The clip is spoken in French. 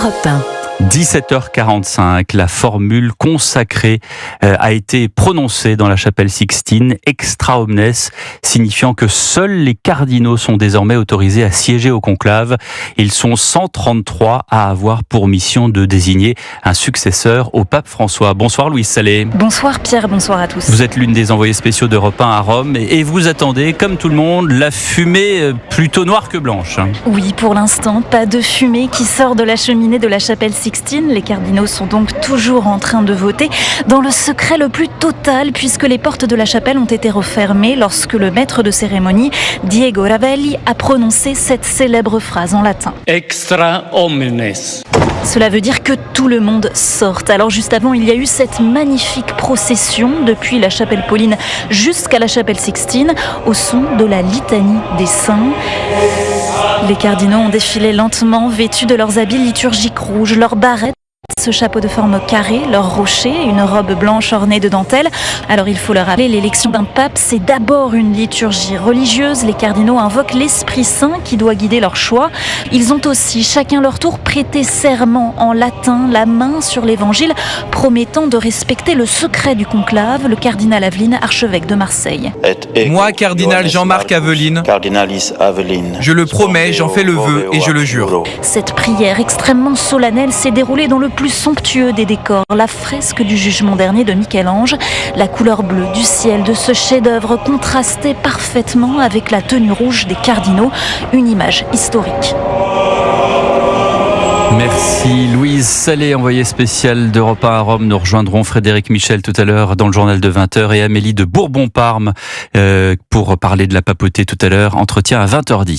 Europe 1. 17h45, la formule consacrée a été prononcée dans la chapelle Sixtine, extra omnes, signifiant que seuls les cardinaux sont désormais autorisés à siéger au conclave. Ils sont 133 à avoir pour mission de désigner un successeur au pape François. Bonsoir Louise Salé. Bonsoir Pierre, bonsoir à tous. Vous êtes l'une des envoyées spéciaux d'Europe 1 à Rome et vous attendez, comme tout le monde, la fumée plutôt noire que blanche. Oui, pour l'instant, pas de fumée qui sort de la cheminée de la chapelle Sixtine. Les cardinaux sont donc toujours en train de voter dans le secret le plus total, puisque les portes de la chapelle ont été refermées lorsque le maître de cérémonie, Diego Ravelli, a prononcé cette célèbre phrase en latin. Extra omnes. Cela veut dire que tout le monde sorte. Alors juste avant, il y a eu cette magnifique procession depuis la chapelle Pauline jusqu'à la chapelle Sixtine au son de la litanie des saints. Les cardinaux ont défilé lentement, vêtus de leurs habits liturgiques rouges, leurs barrettes, ce chapeau de forme carrée, leur rocher, une robe blanche ornée de dentelle. Alors il faut le rappeler, l'élection d'un pape, c'est d'abord une liturgie religieuse. Les cardinaux invoquent l'Esprit Saint qui doit guider leur choix. Ils ont aussi, chacun leur tour, prêté serment en latin, la main sur l'évangile, promettant de respecter le secret du conclave. Le cardinal Aveline, archevêque de Marseille. Moi, cardinal Jean-Marc Aveline, je le promets, j'en fais le vœu et je le jure. Cette prière extrêmement solennelle s'est déroulée dans le plus somptueux des décors, la fresque du Jugement dernier de Michel-Ange. La couleur bleue du ciel de ce chef-d'œuvre contrastait parfaitement avec la tenue rouge des cardinaux, une image historique. Merci Louise Salé, envoyée spéciale d'Europe 1 à Rome. Nous rejoindrons Frédéric Michel tout à l'heure dans le journal de 20h et Amélie de Bourbon-Parme pour parler de la papauté tout à l'heure. Entretien à 20h10.